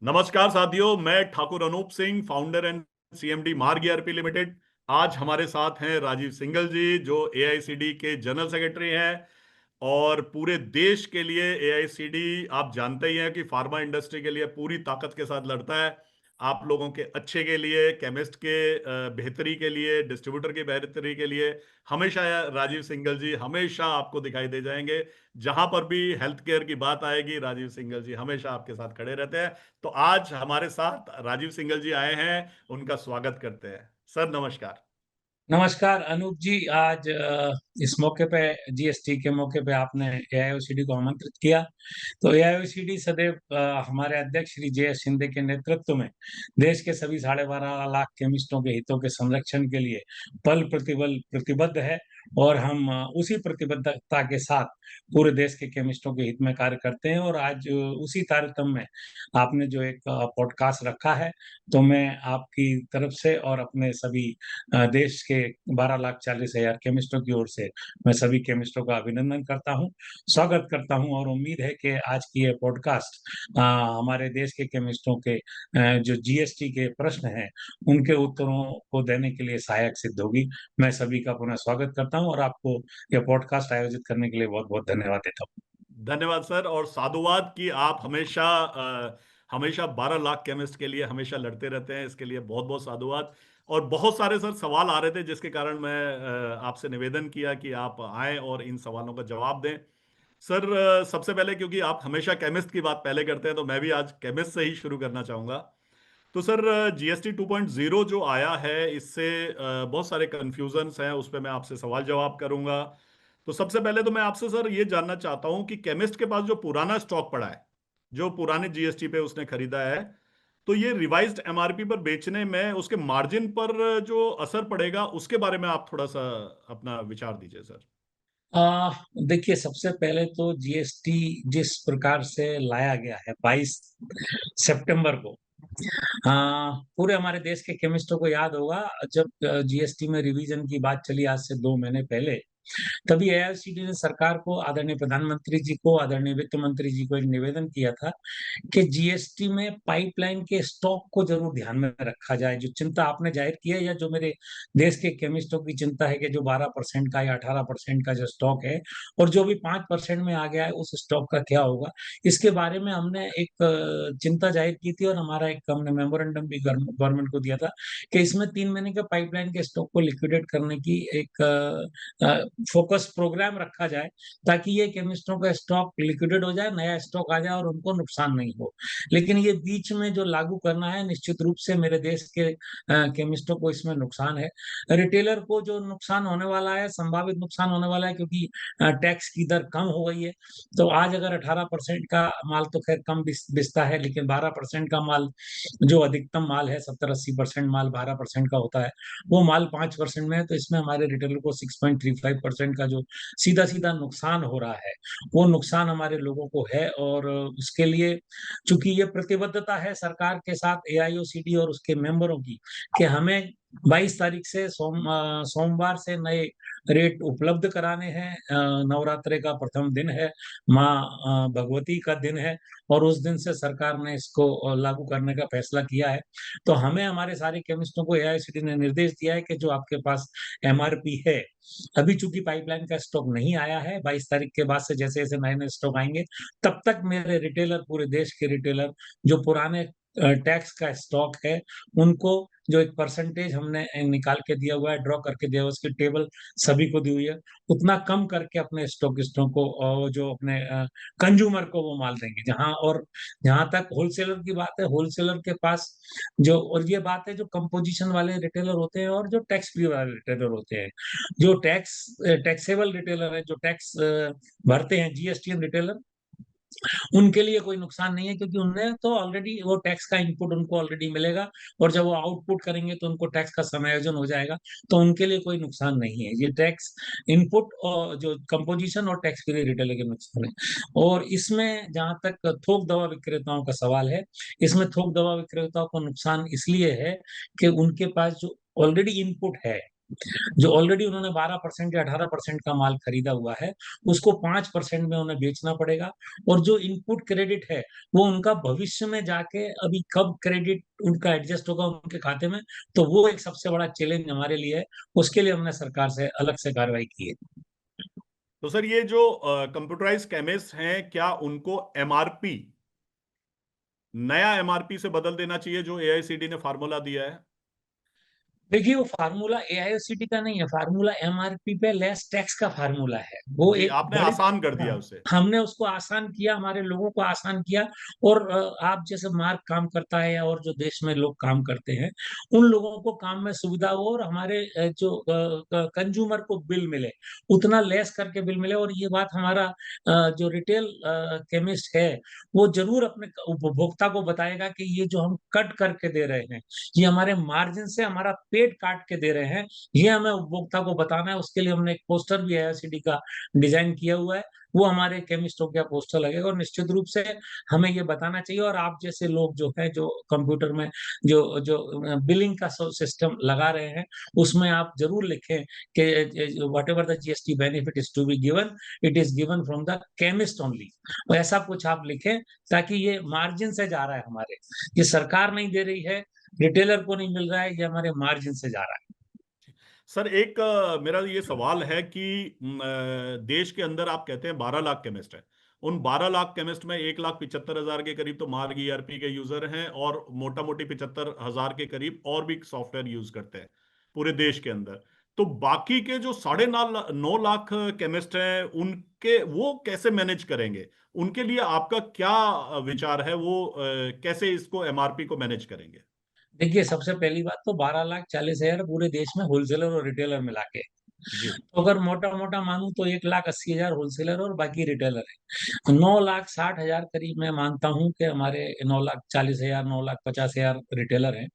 नमस्कार साथियों, मैं Thakur Anoop Singh, founder and CMD Marg ERP limited. आज हमारे साथ हैं राजीव सिंघल जी, जो एआईसीडी के जनरल सेक्रेटरी हैं। और पूरे देश के लिए एआईसीडी, आप जानते ही हैं कि फार्मा इंडस्ट्री के लिए पूरी ताकत के साथ लड़ता है। आप लोगों के अच्छे के लिए, केमिस्ट के बेहतरी के लिए, डिस्ट्रीब्यूटर की बेहतरी के लिए हमेशा राजीव सिंघल जी हमेशा आपको दिखाई दे जाएंगे। जहां पर भी हेल्थ केयर की बात आएगी, राजीव सिंघल जी हमेशा आपके साथ खड़े रहते हैं। तो आज हमारे साथ राजीव सिंघल जी आए हैं, उनका स्वागत करते हैं। सर नमस्कार। नमस्कार अनूप जी। आज इस मौके पे जीएसटी के मौके पे आपने एआईओसीडी को आमंत्रित किया। तो एआईओसीडी सदैव हमारे अध्यक्ष श्री जे एस शिंदे के नेतृत्व में देश के सभी 12.5 लाख केमिस्टों के हितों के संरक्षण के लिए पल प्रतिबल प्रतिबद्ध है। और हम उसी प्रतिबद्धता के साथ पूरे देश के केमिस्टों के हित में कार्य करते हैं। और आज उसी तारतम्य में आपने जो एक पॉडकास्ट रखा है, तो मैं आपकी तरफ से और अपने सभी देश के 12,40,000 केमिस्टों की ओर से मैं सभी केमिस्टों का अभिनंदन करता हूं, स्वागत करता हूं। और उम्मीद है कि आज की ये पॉडकास्ट हमारे देश के केमिस्टों के जो जीएसटी के प्रश्न हैं उनके उत्तरों को देने के लिए सहायक सिद्ध होगी। मैं सभी का पुनः स्वागत करता हूं और आपको यह पॉडकास्ट आयोजित करने के लिए बहुत बहुत धन्यवाद देता हूं। धन्यवाद सर, और साधुवाद कि आप हमेशा हमेशा 12 लाख केमिस्ट के लिए हमेशा लड़ते रहते हैं। इसके लिए बहुत बहुत साधुवाद। और बहुत सारे सर सवाल आ रहे थे, जिसके कारण मैं आपसे निवेदन किया कि आप आएं और इन सवालों का जवाब दें। सर, सबसे पहले क्योंकि आप हमेशा केमिस्ट की बात पहले करते हैं, तो मैं भी आज केमिस्ट से ही शुरू करना चाहूंगा। तो सर, जीएसटी 2.0 जो आया है, इससे बहुत सारे कन्फ्यूजन्स हैं, उस पर मैं आपसे सवाल जवाब करूंगा। तो सबसे पहले तो मैं आपसे सर ये जानना चाहता हूं कि केमिस्ट के पास जो पुराना स्टॉक पड़ा है, जो पुराने जीएसटी पे उसने खरीदा है, तो ये रिवाइज्ड एमआरपी पर बेचने में उसके मार्जिन पर जो असर पड़ेगा, उसके बारे में आप थोड़ा सा अपना विचार दीजिए सर। आ, देखिए, सबसे पहले तो जीएसटी जिस प्रकार से लाया गया है 22 सितंबर को, पूरे हमारे देश के केमिस्टों को याद होगा जब जीएसटी में रिवीजन की बात चली आज से 2 महीने पहले। तभी एआईसीटी ने सरकार को, आदरणीय प्रधानमंत्री जी को, आदरणीय वित्त मंत्री जी को एक निवेदन किया था कि जीएसटी में पाइपलाइन के स्टॉक को जरूर ध्यान में रखा जाए। जो चिंता आपने जाहिर की है, या जो मेरे देश के केमिस्टों की चिंता है कि जो 12% का या 18% का जो स्टॉक है और जो भी 5% में आ गया है, उस स्टॉक का क्या होगा। इसके बारे में हमने एक चिंता जाहिर की थी और हमारा एक हमने मेमोरेंडम भी गवर्नमेंट को दिया था कि इसमें 3 महीने के पाइपलाइन के स्टॉक को लिक्विडेट करने की एक फोकस प्रोग्राम रखा जाए, ताकि ये केमिस्टों का स्टॉक लिक्विडेट हो जाए, नया स्टॉक आ जाए और उनको नुकसान नहीं हो। लेकिन ये बीच में जो लागू करना है, निश्चित रूप से मेरे देश के केमिस्टों को इसमें नुकसान है। रिटेलर को जो नुकसान होने वाला है, संभावित नुकसान होने वाला है, क्योंकि टैक्स की दर कम हो गई है। तो आज अगर 18% का माल तो खैर कम बिकता है, लेकिन 12% का माल, जो अधिकतम माल है, 70-80% माल 12% का होता है, वो माल 5% में है। तो इसमें हमारे रिटेलर को 6.35% का जो सीधा सीधा नुकसान हो रहा है, वो नुकसान हमारे लोगों को है। और उसके लिए चूंकि ये प्रतिबद्धता है सरकार के साथ एआईओसीडी और उसके मेंबरों की, कि हमें 22 तारीख से सोमवार से नए रेट उपलब्ध कराने हैं। नवरात्रि का प्रथम दिन है, माँ भगवती का दिन है, और उस दिन से सरकार ने इसको लागू करने का फैसला किया है। तो हमें, हमारे सारे केमिस्टों को एआईसीटी ने निर्देश दिया है कि जो आपके पास एमआरपी है, अभी चूंकि पाइपलाइन का स्टॉक नहीं आया है, 22 तारीख के बाद से जैसे जैसे नए नए स्टॉक आएंगे, तब तक मेरे रिटेलर, पूरे देश के रिटेलर, जो पुराने टैक्स का स्टॉक है, उनको जो एक परसेंटेज हमने निकाल के दिया हुआ है, ड्रॉ करके दिया हुआ है, उसकी टेबल सभी को दी हुई है, उतना कम करके अपने स्टॉकिस्टों को, और जो अपने कंज्यूमर को वो माल देंगे। जहां तक होलसेलर की बात है, होलसेलर के पास जो, और ये बात है, जो कंपोजिशन वाले रिटेलर होते हैं और जो टैक्स फ्री वाले रिटेलर होते हैं, जो टैक्सेबल रिटेलर है, जो टैक्स भरते हैं, जीएसटीएन रिटेलर, उनके लिए कोई नुकसान नहीं है, क्योंकि उन्हें तो ऑलरेडी वो टैक्स का इनपुट उनको ऑलरेडी मिलेगा, और जब वो आउटपुट करेंगे तो उनको टैक्स का समायोजन हो जाएगा। तो उनके लिए कोई नुकसान नहीं है। ये टैक्स इनपुट और जो कंपोजिशन और टैक्स के लिए रिटेलर के नुकसान है। और इसमें जहां तक थोक दवा विक्रेताओं का सवाल है, इसमें थोक दवा विक्रेताओं को नुकसान इसलिए है कि उनके पास जो ऑलरेडी इनपुट है, जो ऑलरेडी उन्होंने 12% या 18% का माल खरीदा हुआ है, उसको 5% में उन्हें बेचना पड़ेगा। और जो इनपुट क्रेडिट है, वो उनका भविष्य में जाके अभी कब क्रेडिट उनका एडजस्ट होगा उनके खाते में, तो वो एक सबसे बड़ा चैलेंज हमारे लिए है। उसके लिए हमने सरकार से अलग से कार्रवाई की है। तो सर ये जो कंप्यूटराइज केमिस्ट हैं, क्या उनको एमआरपी, नया एमआरपी से बदल देना चाहिए जो एआईसीडी ने फार्मूला दिया है? देखिए, वो फार्मूला एआईसीटी का नहीं है, फार्मूला एमआरपी पे लेस टैक्स का फार्मूला है। वो जी, एक आपने बड़ी, आसान कर हाँ, दिया उसे। हमने उसको आसान किया, हमारे लोगों को आसान किया। और आप जैसे मार्क काम करता है या और जो देश में लोग काम करते हैं, उन लोगों को काम में सुविधा हो और हमारे जो कंज्यूमर को बिल मिले, उतना लेस करके बिल मिले। और ये बात हमारा जो रिटेल केमिस्ट है, वो जरूर अपने उपभोक्ता को बताएगा कि ये जो हम कट करके दे रहे हैं, ये हमारे मार्जिन से हमारा पेट काट के दे रहे हैं, ये हमें उपभोक्ता को बताना है। उसके लिए हमने एक पोस्टर भी आईआरसीटी का डिजाइन किया हुआ है, वो हमारे केमिस्टों का पोस्टर लगेगा। और निश्चित रूप से हमें ये बताना चाहिए। और आप जैसे लोग जो है, जो कंप्यूटर में जो जो बिलिंग का सिस्टम लगा रहे हैं, उसमें आप जरूर लिखें कि whatever the GST benefit is to be given, it is given from the chemist only. ऐसा कुछ आप लिखें, ताकि ये मार्जिन से जा रहा है हमारे, ये सरकार नहीं दे रही है, रिटेलर को नहीं मिल रहा है, ये हमारे मार्जिन से जा रहा है। सर एक मेरा ये सवाल है कि देश के अंदर आप कहते हैं 12 लाख केमिस्ट हैं। उन 12 लाख केमिस्ट में 1,75,000 के करीब तो मार्ग ईआरपी के यूजर हैं, और मोटा मोटी 75,000 के करीब और भी सॉफ्टवेयर यूज करते हैं पूरे देश के अंदर। तो बाकी के जो 9.5 लाख केमिस्ट हैं, उनके वो कैसे मैनेज करेंगे? उनके लिए आपका क्या विचार है? वो कैसे इसको एमआरपी को मैनेज करेंगे? देखिए, सबसे पहली बात तो 12,40,000 पूरे देश में होलसेलर और रिटेलर मिला के। जी। तो अगर मोटा मोटा मानूं तो 1,80,000 होलसेलर और बाकी रिटेलर है। 9,60,000 करीब मैं मानता हूं कि हमारे 9,40,000, 9,50,000 रिटेलर हैं।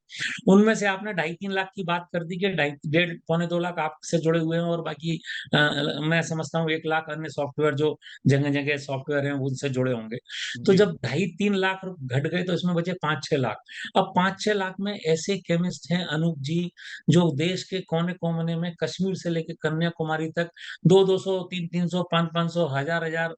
उनमें से आपने 2.5-3 लाख की बात कर दी कि ढाई डेढ़ पौने 2 लाख आपसे जुड़े हुए हैं, और बाकी मैं समझता हूँ 1 लाख अन्य सॉफ्टवेयर जो जगह जगह सॉफ्टवेयर हैं उनसे जुड़े होंगे। तो जी। जब 2.5-3 लाख घट गए, तो इसमें बचे 5-6 लाख। अब 5-6 लाख में ऐसे केमिस्ट हैं अनूप जी, जो देश के कोने कोने में, कश्मीर से लेकर कन्याकुमारी तक, 200-200, 300-300, 500-500, हजार-हजार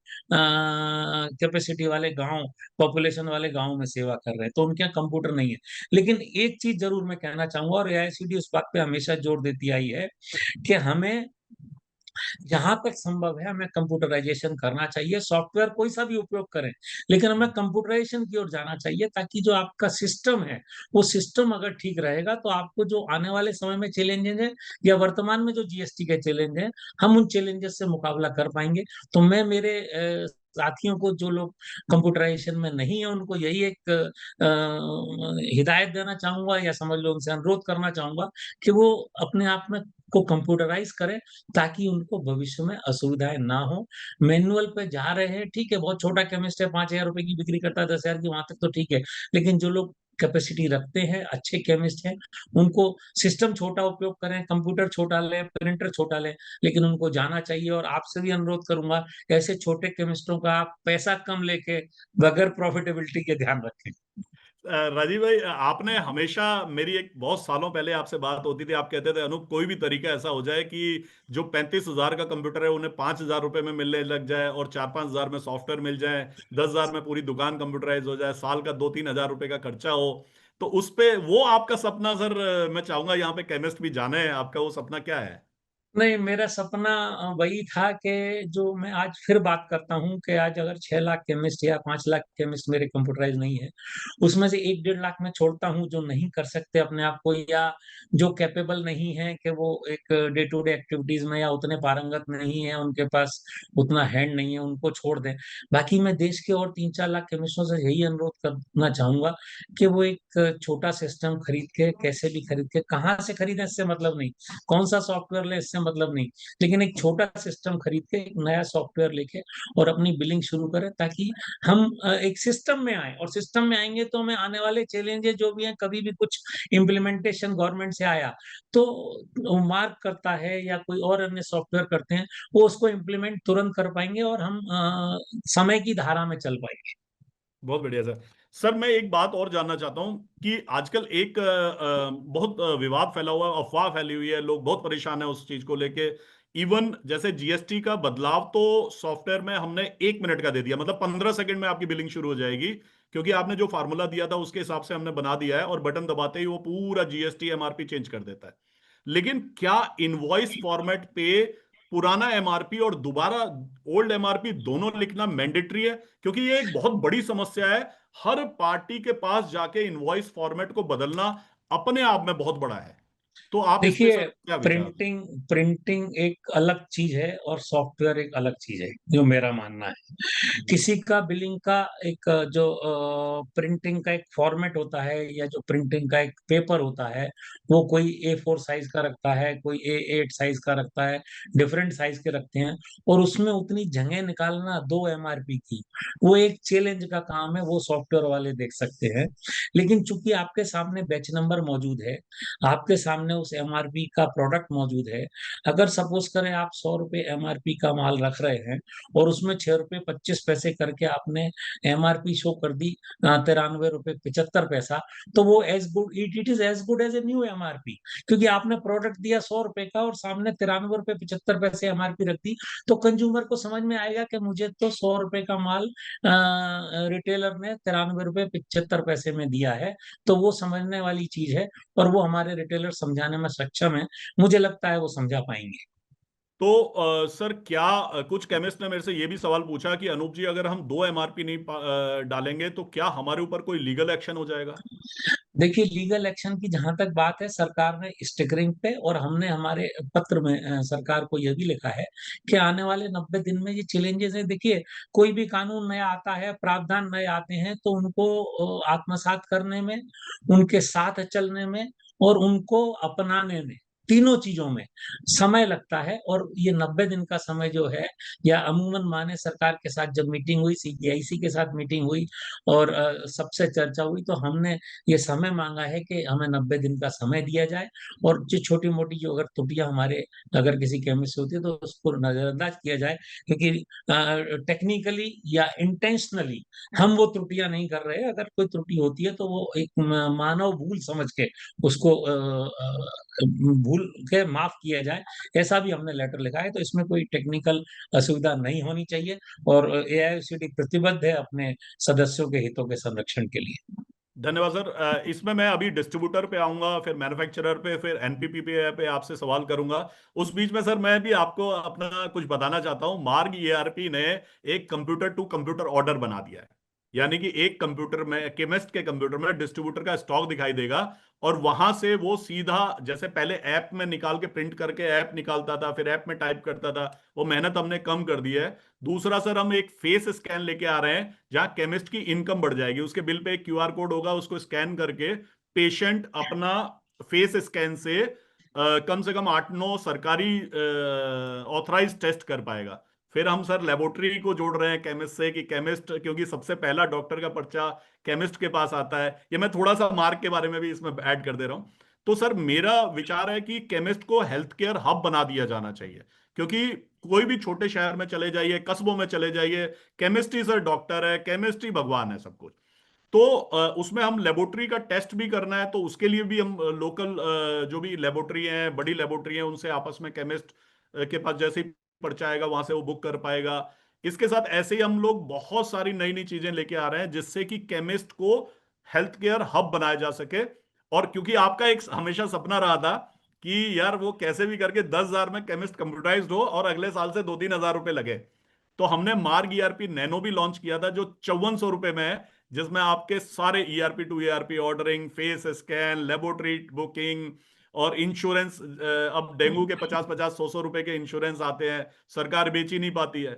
कैपेसिटी वाले गांव, पॉपुलेशन वाले गांव में सेवा कर रहे हैं। तो उनके यहाँ कंप्यूटर नहीं है। लेकिन एक चीज जरूर मैं कहना चाहूंगा, और एआईसीडी उस बात पे हमेशा जोर देती आई है, कि हमें जहां तक संभव है हमें कंप्यूटराइजेशन करना चाहिए। सॉफ्टवेयर कोई सा भी उपयोग करें, लेकिन हमें कंप्यूटराइजेशन की ओर जाना चाहिए, ताकि जो आपका सिस्टम है, वो सिस्टम अगर ठीक रहेगा, तो आपको जो आने वाले समय में चैलेंजेस है, या वर्तमान में जो जीएसटी के चैलेंज है, हम उन चैलेंजेस से मुकाबला कर पाएंगे। तो मैं मेरे साथियों को, जो लोग कंप्यूटराइजेशन में नहीं है, उनको यही एक हिदायत देना चाहूंगा, या समझ लो उनसे अनुरोध करना चाहूंगा, कि वो अपने आप में को कंप्यूटराइज करें, ताकि उनको भविष्य में असुविधाएं ना हो। मैनुअल पे जा रहे हैं, ठीक है, बहुत छोटा केमिस्ट है, 5,000 रुपए की बिक्री करता है, 10,000 की, वहां तक तो ठीक है। लेकिन जो लोग कैपेसिटी रखते हैं, अच्छे केमिस्ट हैं, उनको सिस्टम छोटा उपयोग करें, कंप्यूटर छोटा लें, प्रिंटर छोटा लें, लेकिन उनको जाना चाहिए। और आपसे भी अनुरोध करूंगा, ऐसे छोटे केमिस्टों का आप पैसा कम लेके बगैर प्रॉफिटेबिलिटी के ध्यान रखें। राजीव भाई, आपने हमेशा, मेरी एक बहुत सालों पहले आपसे बात होती थी, आप कहते थे अनूप कोई भी तरीका ऐसा हो जाए कि जो 35,000 का कंप्यूटर है उन्हें 5,000 रुपए में मिलने लग जाए, और 4-5 हजार में सॉफ्टवेयर मिल जाए, 10,000 में पूरी दुकान कंप्यूटराइज हो जाए, साल का 2-3 हजार रुपए का खर्चा हो। तो उस पे वो आपका सपना सर, मैं चाहूंगा यहाँ पे केमिस्ट भी जाने, आपका वो सपना क्या है? नहीं, मेरा सपना वही था कि जो मैं आज फिर बात करता हूँ, कि आज अगर 6 लाख केमिस्ट या 5 लाख केमिस्ट मेरे कंप्यूटराइज नहीं है, उसमें से 1-1.5 लाख मैं छोड़ता हूँ जो नहीं कर सकते अपने आप को, या जो कैपेबल नहीं है कि वो एक डे टू डे एक्टिविटीज में, या उतने पारंगत नहीं है, उनके पास उतना हैंड नहीं है, उनको छोड़ दें। बाकी मैं देश के और 3-4 लाख केमिस्टों से यही अनुरोध करना चाहूंगा, कि वो एक छोटा सिस्टम खरीद के, कैसे भी खरीद के, कहाँ से खरीदें इससे मतलब नहीं, कौन सा सॉफ्टवेयर ले इससे मतलब नहीं, लेकिन एक छोटा सिस्टम खरीद के, एक नया सॉफ्टवेयर लेके, और अपनी बिलिंग शुरू करें, ताकि हम एक सिस्टम में आए। और सिस्टम में आएंगे तो हमें आने वाले चैलेंजेस जो भी हैं, कभी भी कुछ इम्प्लीमेंटेशन गवर्नमेंट से आया, तो वो मार्क करता है या कोई और अन्य सॉफ्टवेयर करते हैं, वो उसको इम्प्लीमेंट तुरंत कर पाएंगे, और हम समय की धारा में चल पाएंगे। बहुत बढ़िया सर। सर मैं एक बात और जानना चाहता हूँ कि आजकल एक बहुत विवाद फैला हुआ है, अफवाह फैली हुई है, लोग बहुत परेशान है उस चीज को लेके। इवन जैसे जीएसटी का बदलाव तो सॉफ्टवेयर में हमने 1 मिनट का दे दिया, मतलब 15 सेकंड में आपकी बिलिंग शुरू हो जाएगी, क्योंकि आपने जो फार्मूला दिया था उसके हिसाब से हमने बना दिया है, और बटन दबाते ही वो पूरा जीएसटी एमआरपी चेंज कर देता है। लेकिन क्या इनवॉइस फॉर्मेट पे पुराना एमआरपी और दोबारा ओल्ड एमआरपी दोनों लिखना मैंडेटरी है? क्योंकि ये एक बहुत बड़ी समस्या है। हर पार्टी के पास जाके इनवॉइस फॉर्मेट को बदलना अपने आप में बहुत बड़ा है। तो आप इस पे देखिए, सर क्या विचार? प्रिंटिंग प्रिंटिंग एक अलग चीज है और सॉफ्टवेयर एक अलग चीज है, जो मेरा मानना है। जी। किसी का बिलिंग का एक जो प्रिंटिंग का एक फॉर्मेट होता है, या जो प्रिंटिंग का एक पेपर होता है, वो कोई A4 साइज का रखता है, कोई A8 साइज का रखता है, डिफरेंट साइज के रखते हैं। और उसमें उतनी जगह निकालना 2 MRP की, वो एक चैलेंज का काम है, वो सॉफ्टवेयर वाले देख सकते हैं। लेकिन चूंकि आपके सामने बैच नंबर मौजूद है, आपके सामने उस MRP का प्रोडक्ट मौजूद है। अगर सपोज करें आप 100 रुपए MRP का माल रख रहे हैं, और उसमें 6 रुपए 25 पैसे करके आपने MRP शो कर दी 93 रुपए 75 पैसा, तो वो as good, it is as good as a new MRP। क्योंकि आपने प्रोडक्ट दिया 100 रुपए का और सामने 93 रुपए 75 पैसे MRP रख दी, तो कंज्यूमर को समझ में आएगा कि मुझे तो 100 रुपए का माल रिटेलर ने 93 रुपए 75 पैसे में दिया है। तो वो समझने वाली चीज है, और वो हमारे रिटेलर समझाने में सक्षम है। मुझे लगता है वो समझा पाएंगे। तो सर क्या कुछ केमिस्ट ने मेरे से ये भी सवाल पूछा कि अनूप जी, अगर हम दो एमआरपी नहीं डालेंगे तो क्या हमारे ऊपर कोई लीगल एक्शन हो जाएगा? देखिए, लीगल एक्शन की जहां तक बात है, सरकार ने स्टिकरिंग पे, और हमने हमारे पत्र में सरकार को यह भी लिखा है कि आने वाले 90 दिन में ये चैलेंजेस है। देखिए, कोई भी कानून नया आता है, प्रावधान नए आते हैं, तो उनको आत्मसात करने में, उनके साथ चलने में, और उनको अपनाने में, तीनों चीजों में समय लगता है। और ये 90 दिन का समय जो है, या अमूमन माने सरकार के साथ जब मीटिंग हुई, CBIC के साथ मीटिंग हुई, और सबसे चर्चा हुई, तो हमने ये समय मांगा है कि हमें 90 दिन का समय दिया जाए। और जो छोटी मोटी जो अगर त्रुटियां हमारे, अगर किसी केमिस्ट से होती है, तो उसको नजरअंदाज किया जाए। क्योंकि टेक्निकली या इंटेंशनली हम वो त्रुटियां नहीं कर रहे। अगर कोई त्रुटि होती है, तो वो एक मानव भूल समझ के उसको भूल के माफ किया जाए। ऐसा भी हमने लेटर लिखा है, तो इसमें कोई टेक्निकल असुविधा नहीं होनी चाहिए। और AIOCD प्रतिबद्ध है अपने सदस्यों के हितों के संरक्षण के लिए। धन्यवाद सर। इसमें मैं अभी डिस्ट्रीब्यूटर पे आऊंगा, फिर मैन्युफैक्चरर पे, फिर एनपीपी पे आपसे सवाल करूंगा। उस बीच में सर मैं भी आपको अपना कुछ बताना चाहता हूँ। मार्ग ईआरपी ने एक कंप्यूटर टू कंप्यूटर ऑर्डर बना दिया है। यानी कि एक कंप्यूटर में, केमिस्ट के कंप्यूटर में डिस्ट्रीब्यूटर का स्टॉक दिखाई देगा, और वहां से वो सीधा, जैसे पहले ऐप में निकाल के प्रिंट करके ऐप निकालता था, फिर ऐप में टाइप करता था, वो मेहनत हमने कम कर दी है। दूसरा सर, हम एक फेस स्कैन लेके आ रहे हैं, जहां केमिस्ट की इनकम बढ़ जाएगी। उसके बिल पे एक क्यूआर कोड होगा, उसको स्कैन करके पेशेंट अपना फेस स्कैन से कम 8-9 सरकारी ऑथराइज टेस्ट कर पाएगा। फिर हम सर लेबोरेटरी को जोड़ रहे हैं केमिस्ट से, कि केमिस्ट, क्योंकि सबसे पहला डॉक्टर का पर्चा केमिस्ट के पास आता है। ये मैं थोड़ा सा मार्क के बारे में भी इसमें ऐड कर दे रहा हूँ। तो सर मेरा विचार है कि केमिस्ट को हेल्थ केयर हब बना दिया जाना चाहिए। क्योंकि कोई भी छोटे शहर में चले जाइए, कस्बों में चले जाइए, केमिस्ट ही सर डॉक्टर है, केमिस्ट ही भगवान है, सब कुछ। तो उसमें हम लेबोरेटरी का टेस्ट भी करना है, तो उसके लिए भी हम लोकल जो भी लेबोरेटरी हैं, बड़ी लेबोरेटरी हैं, उनसे आपस में केमिस्ट के पास जैसे ही पर्चा आएगा वहां से वो बुक कर पाएगा। इसके साथ ऐसे ही हम लोग बहुत सारी नई नई चीजें लेके आ रहे हैं, जिससे कि केमिस्ट को हेल्थ केयर हब बनाया जा सके। और क्योंकि आपका एक हमेशा सपना रहा था कि यार वो कैसे भी करके 10,000 में केमिस्ट कंप्यूटराइज्ड हो और अगले साल से 2-3 हज़ार रुपए लगे, तो हमने मार्ग ईआरपी नैनो भी लॉन्च किया था, जो 5400 रुपए में है, जिसमें आपके सारे ERP to ERP ordering, face scan, laboratory booking और इंश्योरेंस। अब डेंगू के 50-50 100-100 रुपए के इंश्योरेंस आते हैं, सरकार बेच ही नहीं पाती है,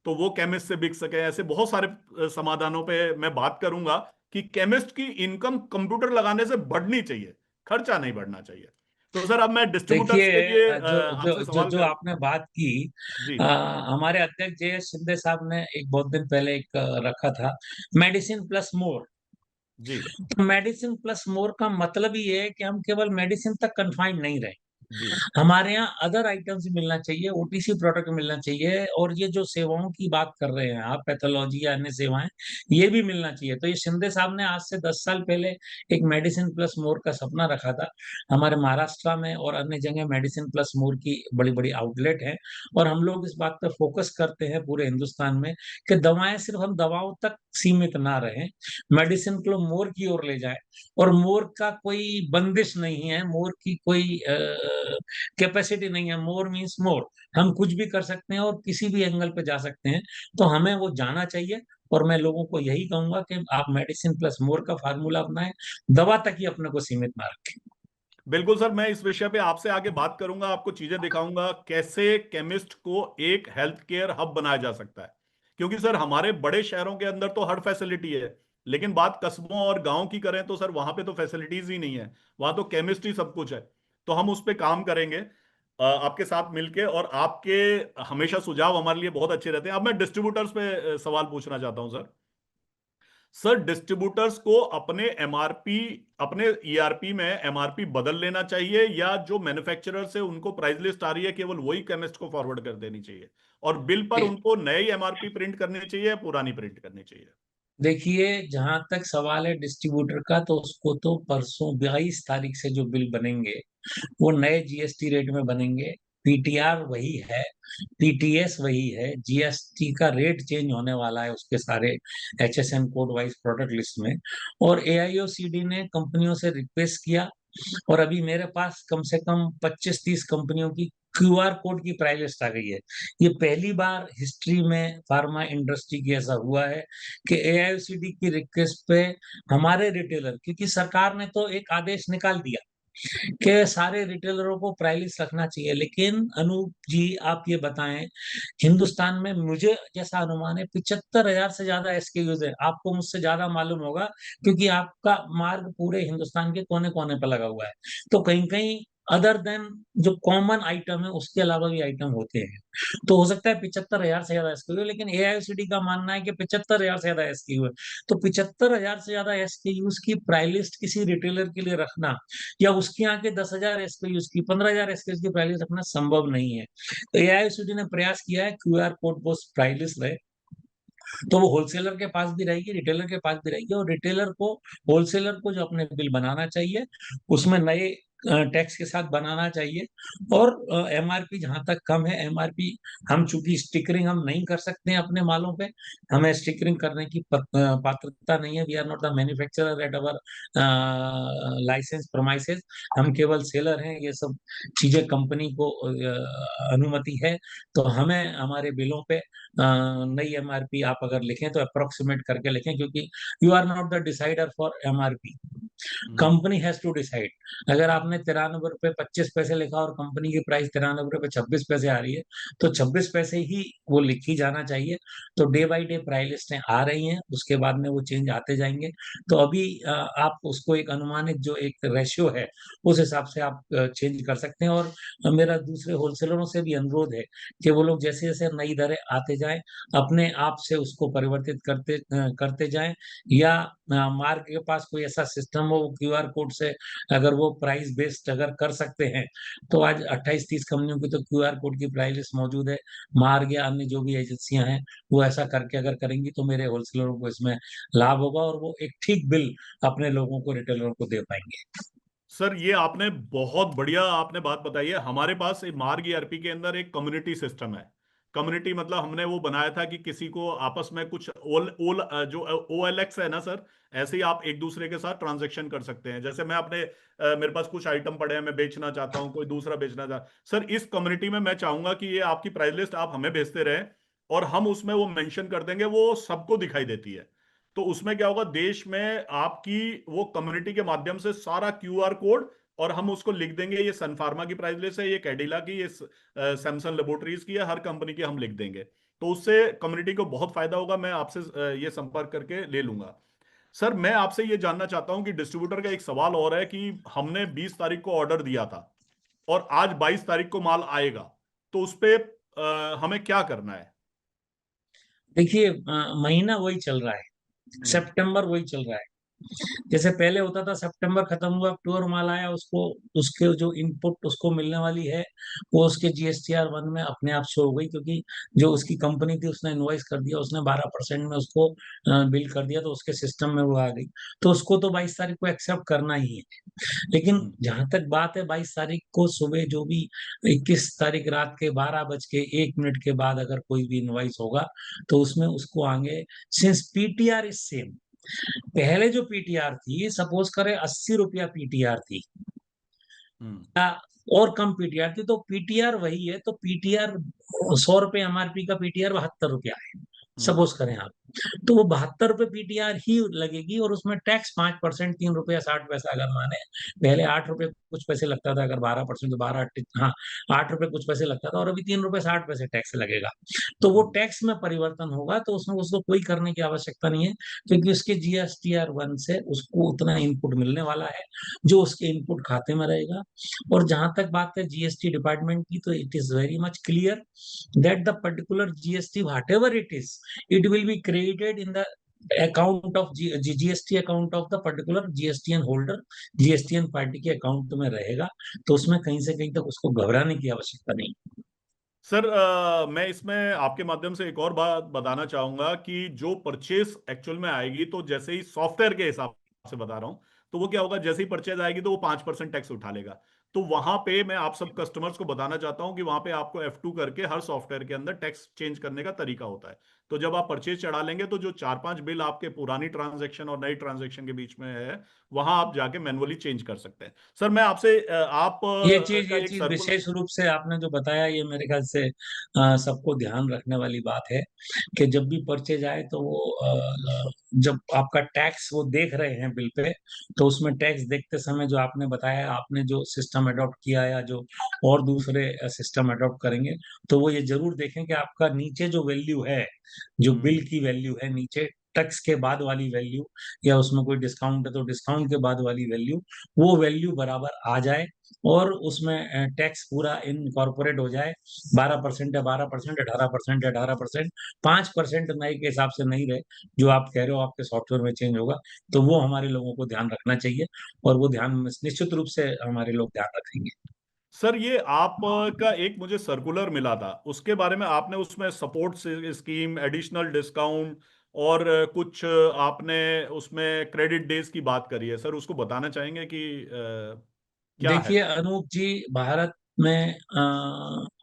तो वो केमिस्ट से बिक सके। ऐसे बहुत सारे समाधानों पे मैं बात करूंगा कि केमिस्ट की इनकम कंप्यूटर लगाने से बढ़नी चाहिए, खर्चा नहीं बढ़ना चाहिए। तो सर अब मैं डिस्ट्रीब्यूटर्स के देखिए, लिए जो जो आपसे जो सवाल जो करूं। आपने बात की, जी। हमारे अध्यक्ष JS शिंदे साहब ने एक बहुत दिन पहले एक रखा था, मेडिसिन प्लस मोर। जी। तो मेडिसिन प्लस मोर का मतलब ये है कि हम केवल मेडिसिन तक कन्फाइंड नहीं रहे। जी। हमारे यहाँ अदर आइटम्स मिलना चाहिए, ओटीसी प्रोडक्ट मिलना चाहिए, और ये जो सेवाओं की बात कर रहे हैं आप, पैथोलॉजी या अन्य सेवाएं, ये भी मिलना चाहिए। तो ये शिंदे साहब ने आज से 10 साल पहले एक मेडिसिन प्लस मोर का सपना रखा था। हमारे महाराष्ट्र में और अन्य जगह मेडिसिन प्लस मोर की बड़ी बड़ी आउटलेट है, और हम लोग इस बात पर फोकस करते हैं पूरे हिंदुस्तान में कि दवाएं सिर्फ हम दवाओं तक सीमित ना रहें, मेडिसिन को मोर की ओर ले जाएं। और मोर का कोई बंदिश नहीं है, मोर की कोई कैपेसिटी नहीं है। मोर मीन्स मोर, हम कुछ भी कर सकते हैं और किसी भी एंगल पे जा सकते हैं, तो हमें वो जाना चाहिए। और मैं लोगों को यही कहूंगा कि आप मेडिसिन प्लस मोर का फार्मूला अपनाएं, दवा तक ही अपने को सीमित ना रखें। बिल्कुल सर, मैं इस विषय पे आपसे आगे बात करूंगा, आपको चीजें दिखाऊंगा कैसे केमिस्ट को एक हेल्थ केयर हब बनाया जा सकता है। क्योंकि सर हमारे बड़े शहरों के अंदर तो हर फैसिलिटी है, लेकिन बात कस्बों और गांव की करें तो सर वहां पे तो फैसिलिटीज ही नहीं है। वहां तो केमिस्ट ही सब कुछ है। तो हम उस पे काम करेंगे आपके साथ मिलके। और आपके हमेशा सुझाव हमारे लिए बहुत अच्छे रहते हैं। अब मैं डिस्ट्रीब्यूटर्स पे सवाल पूछना चाहता हूं सर। सर डिस्ट्रीब्यूटर्स को अपने एमआरपी, अपने ईआरपी में एमआरपी बदल लेना चाहिए, या जो मैन्युफैक्चरर से उनको प्राइस लिस्ट आ रही है केवल वही केमिस्ट को फॉरवर्ड कर देनी चाहिए, और बिल पर उनको नए एमआरपी प्रिंट करनी चाहिए या पुरानी प्रिंट करनी चाहिए? देखिए, जहां तक सवाल है डिस्ट्रीब्यूटर का, तो उसको तो परसों 22 तारीख से जो बिल बनेंगे वो नए जीएसटी रेट में बनेंगे। पीटीआर वही है, पीटीएस वही है, जीएसटी का रेट चेंज होने वाला है उसके सारे HSN code wise product list में। और एआईओसीडी ने कंपनियों से रिक्वेस्ट किया, और अभी मेरे पास कम से कम 25-30 कंपनियों की क्यूआर कोड की प्राइस लिस्ट आ गई है। ये पहली बार हिस्ट्री में फार्मा इंडस्ट्री की ऐसा हुआ है कि एआईसीडी की रिक्वेस्ट पे हमारे रिटेलर, क्योंकि सरकार ने तो एक आदेश निकाल दिया कि सारे रिटेलरों को प्राइस लिस्ट रखना चाहिए, लेकिन अनूप जी आप ये बताएं, हिंदुस्तान में मुझे जैसा अनुमान है 75,000 से ज्यादा एसकेयूज है। आपको मुझसे ज्यादा मालूम होगा, क्योंकि आपका मार्ग पूरे हिंदुस्तान के कोने कोने पर लगा हुआ है। तो कहीं कहीं अदर देन जो कॉमन आइटम है उसके अलावा भी आइटम होते हैं। तो हो सकता है 75,000 से ज्यादा एसकेयू, लेकिन एआईसीडी का मानना है कि 75,000 से ज्यादा एसकेयू है। तो 75,000 से ज्यादा एसकेयूज की प्राइस लिस्ट किसी रिटेलर के लिए रखना, या उसके आगे 10,000 एसकेयूज की, 15,000 एसकेयूज की प्राइस लिस्ट रखना संभव नहीं है। तो एआईसीटी ने प्रयास किया है क्यूआर कोड वो प्राइस लिस्ट रहे, तो वो होलसेलर के पास भी रहेगी, रिटेलर के पास भी रहेगी। और रिटेलर को, होलसेलर को जो अपने बिल बनाना चाहिए उसमें नए टैक्स के साथ बनाना चाहिए। और एमआरपी जहां तक कम है, एमआरपी, हम चूंकि स्टिकरिंग हम नहीं कर सकते हैं अपने मालों पे, हमें स्टिकरिंग करने की पात्रता नहीं है। We are not the manufacturer at our license premises, हम केवल सेलर हैं। ये सब चीजें कंपनी को अनुमति है। तो हमें हमारे बिलों पे नई एमआरपी आप अगर लिखें तो अप्रोक्सीमेट करके लिखें, क्योंकि you are not the decider for MRP, hmm. Company has to decide. अगर आपने 93 रुपए 25 पैसे लिखा और कंपनी की प्राइस 93 रुपए 26 पैसे आ रही है, तो 26 पैसे ही वो लिखी जाना चाहिए। तो डे बाई डे प्राइस लिस्टें आ रही हैं, उसके बाद में वो चेंज आते जाएंगे। तो अभी आप उसको एक अनुमानित जो एक रेशियो है उस हिसाब से आप चेंज कर सकते हैं। और मेरा दूसरे होलसेलरों से भी अनुरोध है कि वो लोग जैसे जैसे नई दरें आते जाएं, अपने आप से उसको परिवर्तित करते जाएं। या मार्ग के पास कोई ऐसा सिस्टम हो क्यूआर कोड से, अगर वो प्राइस बेस्ड अगर कर सकते हैं, तो आज 28-30 कंपनियों की तो क्यूआर कोड की प्राइस लिस्ट मौजूद है। मार्ग या अन्य जो भी एजेंसियां हैं वो ऐसा करके अगर करेंगी, तो मेरे होलसेलरों को इसमें लाभ होगा, और वो एक ठीक बिल अपने लोगों को, रिटेलरों को दे पाएंगे। सर ये आपने बहुत बढ़िया आपने बात बताई है। हमारे पास मार्ग ईआरपी के अंदर एक कम्युनिटी सिस्टम है। कम्युनिटी मतलब हमने वो बनाया था कि किसी को आपस में कुछ ओल ओल जो ओएलएक्स है ना सर, ऐसे ही आप एक दूसरे के साथ ट्रांजैक्शन कर सकते हैं। जैसे मैं अपने मेरे पास कुछ आइटम पड़े हैं, मैं बेचना चाहता हूं, कोई दूसरा बेचना चाहता। सर इस कम्युनिटी में मैं चाहूंगा कि ये आपकी प्राइस लिस्ट आप हमें भेजते रहें, और हम उसमें वो मेंशन कर देंगे, वो सबको दिखाई देती है। तो उसमें क्या होगा, देश में आपकी वो कम्युनिटी के माध्यम से सारा क्यूआर कोड, और हम उसको लिख देंगे ये सन फार्मा की प्राइस लिस्ट है, ये कैडिला की, ये सैमसंग लेबोरेटरीज की है, हर कंपनी की हम लिख देंगे। तो उससे कम्युनिटी को बहुत फायदा होगा। मैं आपसे ये संपर्क करके ले लूंगा। सर मैं आपसे ये जानना चाहता हूं कि डिस्ट्रीब्यूटर का एक सवाल और है कि हमने 20 तारीख को ऑर्डर दिया था और आज 22 तारीख को माल आएगा, तो उस पे हमें क्या करना है? देखिए, महीना वही चल रहा है, हम्म। सितंबर वही चल रहा है। जैसे पहले होता था सितंबर खत्म हुआ, अक्टूबर माल आया, उसको उसके जो इनपुट उसको मिलने वाली है वो उसके GSTR 1 में अपने आप शो हो गई, क्योंकि जो उसकी कंपनी थी उसने इनवॉइस कर दिया, उसने 12% में उसको बिल कर दिया, तो उसके सिस्टम में वो आ गई। तो उसको तो 22 तारीख को एक्सेप्ट करना ही है। लेकिन हम्म, जहां तक बात है, 22 तारीख को सुबह जो भी 21 तारीख रात के 12 बज के 1 मिनट के बाद अगर कोई भी इनवॉइस होगा, तो उसमें उसको आगे, सिंस पीटीआर इज सेम, पहले जो पीटीआर थी, सपोज करें 80 रुपया पीटीआर थी हम्म, या और कम पीटीआर थी, तो पीटीआर वही है, तो पीटीआर 100 रुपये एमआरपी का पीटीआर 72 रुपया है, हम्म, सपोज करें आप। तो वो 72 रुपये पीटीआर ही लगेगी, और उसमें टैक्स 5%, 3 रुपया 60 पैसा अगर माने, पहले 8 रुपये कुछ पैसे लगता था, अगर 12% तो 12, हाँ, 8 रुपये कुछ पैसे लगता था, और अभी 3 रुपये 60 पैसे टैक्स लगेगा। तो वो हम्म। टैक्स में परिवर्तन होगा, तो उसमें उसको कोई करने की आवश्यकता नहीं है, क्योंकि उसके GSTR 1 से उसको उतना इनपुट मिलने वाला है जो उसके इनपुट खाते में रहेगा। और जहां तक बात है जीएसटी डिपार्टमेंट की, तो it is very much clear that the particular GST what ever it will be created in the account of GST account of the particular GSTN holder, GSTN party के अकाउंट में रहेगा। तो उसमें कहीं से कहीं तक उसको घबराने की आवश्यकता नहीं। सर मैं इसमें आपके माध्यम से एक और बात बताना चाहूंगा कि जो परचेस एक्चुअल में आएगी, तो जैसे ही सॉफ्टवेयर के हिसाब से बता रहा हूं, तो वो क्या होगा, जैसे ही परचेज आएगी तो वो 5% टैक्स उठा लेगा। तो वहां पे मैं आप सब कस्टमर्स को बताना चाहता हूं कि वहां पे आपको F2 करके हर सॉफ्टवेयर के अंदर टैक्स चेंज करने का तरीका होता है। तो जब आप परचेज चढ़ा लेंगे, तो जो 4-5 बिल आपके पुरानी ट्रांजैक्शन और नई ट्रांजैक्शन के बीच में है, वहां आप जाके मैनुअली चेंज कर सकते हैं। सर मैं आपसे आप का ये एक चीज सर्कुलर। विशेष रूप से आपने जो बताया, ये मेरे ख्याल से सबको ध्यान रखने वाली बात है, कि जब भी परचेज आए तो वो जब आपका टैक्स वो देख रहे हैं बिल पे, तो उसमें टैक्स देखते समय जो आपने बताया, आपने जो सिस्टम अडॉप्ट किया या जो और दूसरे सिस्टम अडॉप्ट करेंगे, तो वो ये जरूर देखें कि आपका नीचे जो वैल्यू है, जो हम्म, बिल की वैल्यू है नीचे, टैक्स के बाद वाली वैल्यू, या उसमें कोई डिस्काउंट है तो डिस्काउंट के बाद वाली वैल्यू, वो वैल्यू बराबर आ जाए, और उसमें टैक्स पूरा इनकॉर्पोरेट हो जाए। 12% या 12%, 18% या 18%, 5% नए के हिसाब से नहीं रहे, जो आप कह रहे हो आपके सॉफ्टवेयर में चेंज होगा। तो वो हमारे लोगों को ध्यान रखना चाहिए, और वो ध्यान निश्चित रूप से हमारे लोग ध्यान रखेंगे। सर ये आप का एक मुझे सर्कुलर मिला था, उसके बारे में आपने उसमें सपोर्ट स्कीम, एडिशनल डिस्काउंट और कुछ आपने उसमें क्रेडिट डेज की बात करी है। सर उसको बताना चाहेंगे कि क्या है। देखिए अनूप जी, भारत में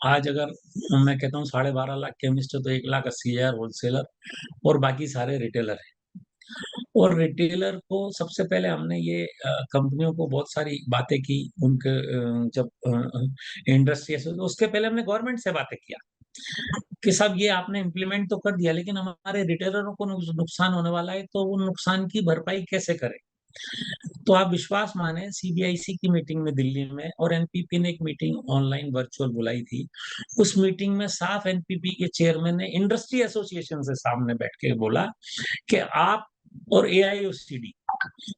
आज अगर मैं कहता हूँ 12.5 लाख केमिस्ट है, तो 1,80,000 होलसेलर और बाकी सारे रिटेलर हैं। और रिटेलर को सबसे पहले हमने ये कंपनियों को बहुत सारी बातें की, उनके जब इंडस्ट्री, उसके पहले हमने गवर्नमेंट से बातें किया कि साहब ये आपने इम्प्लीमेंट तो कर दिया, लेकिन हमारे रिटेलरों को नुकसान होने वाला है, तो वो नुकसान की भरपाई कैसे करें। तो आप विश्वास माने, सीबीआईसी की मीटिंग में दिल्ली में, और एनपीपी ने एक मीटिंग ऑनलाइन वर्चुअल बुलाई थी। उस मीटिंग में साफ एनपीपी के चेयरमैन ने इंडस्ट्री एसोसिएशन से सामने बैठ के बोला कि आप और एआईओसीडी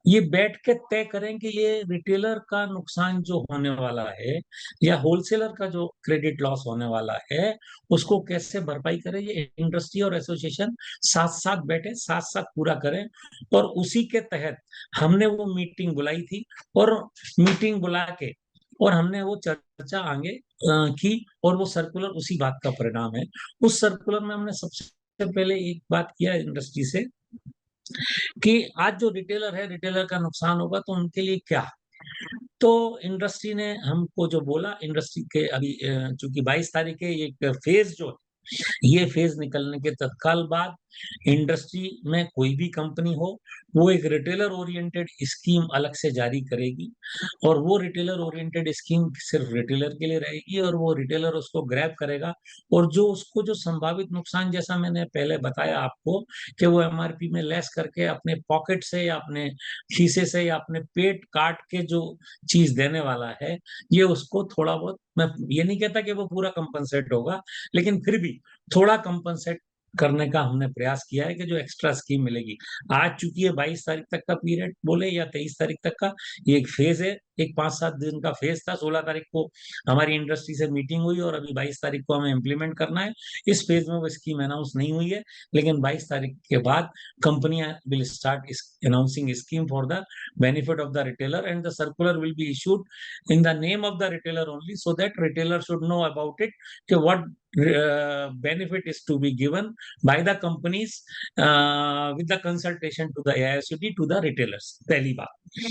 ये बैठ के तय करें कि ये रिटेलर का नुकसान जो होने वाला है, या होलसेलर का जो क्रेडिट लॉस होने वाला है, उसको कैसे भरपाई करें। ये इंडस्ट्री और एसोसिएशन साथ साथ बैठे, साथ साथ पूरा करें। और उसी के तहत हमने वो मीटिंग बुलाई थी, और मीटिंग बुला के और हमने वो चर्चा आगे की, और वो सर्कुलर उसी बात का परिणाम है। उस सर्कुलर में हमने सबसे पहले एक बात किया इंडस्ट्री से, कि आज जो रिटेलर है, रिटेलर का नुकसान होगा तो उनके लिए क्या। तो इंडस्ट्री ने हमको जो बोला, इंडस्ट्री के अभी चूंकि 22 तारीख है, एक फेज जो ये फेज निकलने के तत्काल बाद इंडस्ट्री में कोई भी कंपनी हो, वो एक रिटेलर ओरिएंटेड स्कीम अलग से जारी करेगी, और वो रिटेलर ओरिएंटेड स्कीम सिर्फ रिटेलर के लिए रहेगी, और वो रिटेलर उसको ग्रैब करेगा। और जो उसको जो संभावित नुकसान, जैसा मैंने पहले बताया आपको, कि वो एमआरपी में लेस करके अपने पॉकेट से या अपने खीसे से या अपने पेट काट के जो चीज देने वाला है, ये उसको थोड़ा बहुत, मैं ये नहीं कहता कि वो पूरा कंपनसेट होगा, लेकिन फिर भी थोड़ा कंपनसेट करने का हमने प्रयास किया है, कि जो एक्स्ट्रा स्कीम मिलेगी। आज चूंकि ये 22 तारीख तक का पीरियड बोले या 23 तारीख तक का, ये एक फेज है, एक 5-7 दिन का फेज था। 16 तारीख को हमारी इंडस्ट्री से मीटिंग हुई और अभी 22 तारीख को हमें इम्प्लीमेंट करना है। इस फेज में वो स्कीम अनाउंस नहीं हुई है, लेकिन 22 तारीख के बाद कंपनियां will start announcing scheme for the benefit of the retailer, and the circular will be issued in the name of the retailer only, so that retailer should know about it, what benefit is to be given by the companies with the consultation to the AIOCD to the retailers। पहली बात।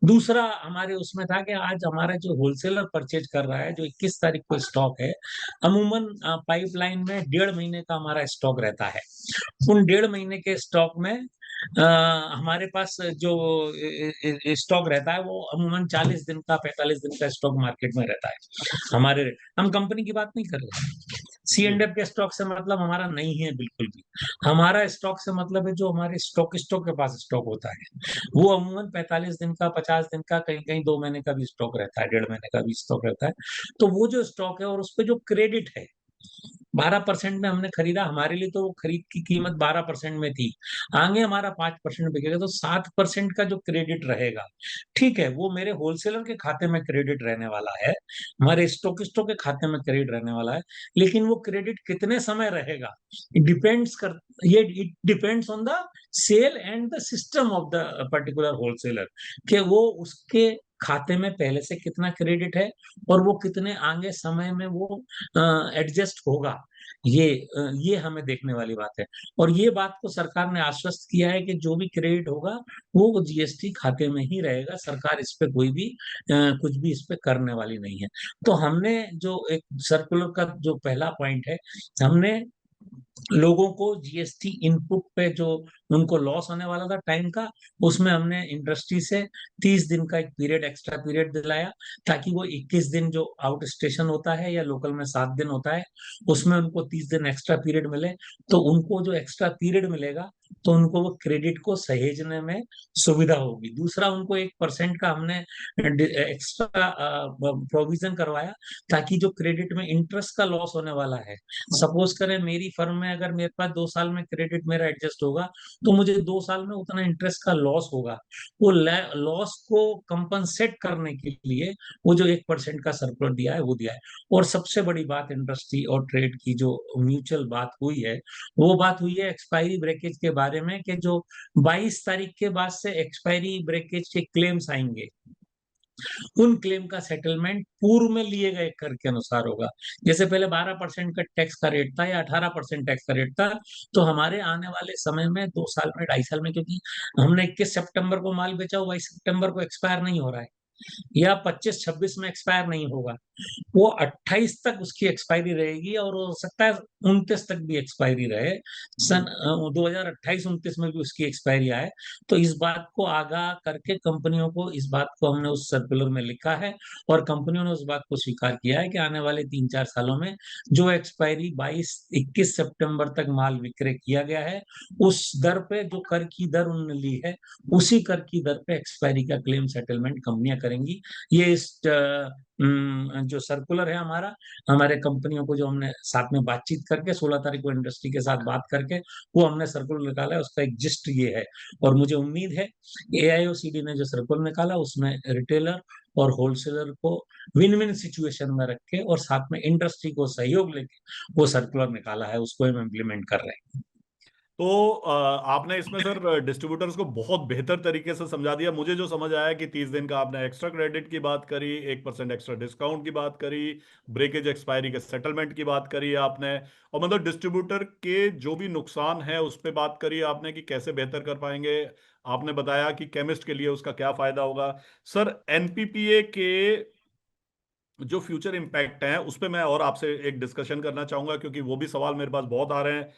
दूसरा हमारे उसमें था कि आज हमारा जो होलसेलर परचेज कर रहा है, जो 21 तारीख को स्टॉक है, अमूमन पाइपलाइन में 1.5 महीने का हमारा स्टॉक रहता है। उन 1.5 महीने के स्टॉक में हमारे पास जो स्टॉक रहता है वो अमूमन 40 दिन का 45 दिन का स्टॉक मार्केट में रहता है। हमारे हम कंपनी की बात नहीं कर रहे। सी जी। एंड एफ के स्टॉक से मतलब हमारा नहीं है बिल्कुल भी। हमारा स्टॉक से मतलब है जो हमारे स्टॉक के पास स्टॉक होता है, वो अमूमन 45 दिन का, 50 दिन का, कहीं कहीं 2 महीने का भी स्टॉक रहता है, 1.5 महीने का भी स्टॉक रहता है। तो वो जो स्टॉक है और उस पर जो क्रेडिट है, 12% में हमने खरीदा, हमारे लिए तो वो खरीद की कीमत 12% में थी। आगे हमारा 5% बिकेगा तो 7% का जो क्रेडिट रहेगा, ठीक है, वो मेरे होलसेलर के खाते में क्रेडिट रहने वाला है, हमारे स्टॉकिस्टों के खाते में क्रेडिट रहने वाला है। लेकिन वो क्रेडिट कितने समय रहेगा, it depends on the sale and the system of the particular wholesaler, कि वो उसके खाते में पहले से कितना क्रेडिट है और वो कितने आगे समय में वो एडजस्ट होगा। ये हमें देखने वाली बात है। और ये बात को सरकार ने आश्वस्त किया है कि जो भी क्रेडिट होगा वो जीएसटी खाते में ही रहेगा, सरकार इस पे कोई भी कुछ भी इस पे करने वाली नहीं है। तो हमने जो एक सर्कुलर का जो पहला पॉइंट है, हमने लोगों को जीएसटी इनपुट पे जो उनको लॉस होने वाला था टाइम का, उसमें हमने इंडस्ट्री से 30 दिन का एक पीरियड, एक्स्ट्रा पीरियड दिलाया, ताकि वो 21 दिन जो आउट स्टेशन होता है या लोकल में 7 दिन होता है, उसमें उनको 30 दिन एक्स्ट्रा पीरियड मिले। तो उनको जो एक्स्ट्रा पीरियड मिलेगा तो उनको वो क्रेडिट को सहेजने में सुविधा होगी। दूसरा, उनको 1% का हमने एक्स्ट्रा प्रोविजन करवाया, ताकि जो क्रेडिट में इंटरेस्ट का लॉस होने वाला है, सपोज करें मेरी फर्म में अगर मेरे पास 2 साल में क्रेडिट मेरा एडजस्ट होगा, तो मुझे 2 साल में उतना इंटरेस्ट का लॉस होगा। वो लॉस को कंपनसेट करने के लिए वो जो 1% का सर्कुलर दिया है वो दिया है। और सबसे बड़ी बात इंडस्ट्री और ट्रेड की जो म्यूचुअल बात हुई है, वो बात हुई है एक्सपायरी ब्रेकेज के बारे में, कि जो 22 तारीख के बाद से एक्सपायरी ब्रेकेज के क्लेम्स आएंगे, उन क्लेम का सेटलमेंट पूर्व में लिए गए कर के अनुसार होगा। जैसे पहले 12% का टैक्स का रेट था या 18% टैक्स का रेट था, तो हमारे आने वाले समय में 2 साल में, 2.5 साल में, क्योंकि हमने 21 सितंबर को माल बेचा, 22 सितंबर को एक्सपायर नहीं हो रहा है या 25-26 में एक्सपायर नहीं होगा, वो 28 तक उसकी एक्सपायरी रहेगी और हो सकता है 29 तक भी एक्सपायरी रहे। सन जी। 2028-29 में भी उसकी एक्सपायरी आए। तो इस बात को आगाह करके कंपनियों को, इस बात को हमने उस सर्कुलर में लिखा है और कंपनियों ने उस बात को स्वीकार किया है कि आने वाले 3-4 सालों में जो एक्सपायरी 22-21 सितंबर तक माल विक्रय किया गया है, उस दर पे जो कर की दर उन्होंने ली है, उसी कर की दर पे एक्सपायरी का क्लेम सेटलमेंट कंपनियां करेंगी। ये इस जो सर्कुलर है हमारा, हमारे कंपनियों को जो हमने साथ में बातचीत करके 16 तारीख को इंडस्ट्री के साथ बात करके वो हमने सर्कुलर निकाला है, उसका एक जिस्ट ये है। और मुझे उम्मीद है एआईओसीडी ने जो सर्कुलर निकाला उसमें रिटेलर और होलसेलर को विन विन सिचुएशन में रख के और साथ में इंडस्ट्री को सहयोग लेके वो सर्कुलर निकाला है, उसको हम इम्प्लीमेंट कर रहे हैं। तो आपने इसमें सर डिस्ट्रीब्यूटर्स को बहुत बेहतर तरीके से समझा दिया। मुझे जो समझ आया कि 30 दिन का आपने एक्स्ट्रा क्रेडिट की बात करी, 1% एक्स्ट्रा डिस्काउंट की बात करी, ब्रेकेज एक्सपायरी के सेटलमेंट की बात करी आपने, और मतलब डिस्ट्रीब्यूटर के जो भी नुकसान है उस पर बात करी आपने कि कैसे बेहतर कर पाएंगे। आपने बताया कि केमिस्ट के लिए उसका क्या फायदा होगा। सर एनपीपीए के जो फ्यूचर इम्पैक्ट हैं उस पर मैं और आपसे एक डिस्कशन करना चाहूंगा, क्योंकि वो भी सवाल मेरे पास बहुत आ रहे हैं।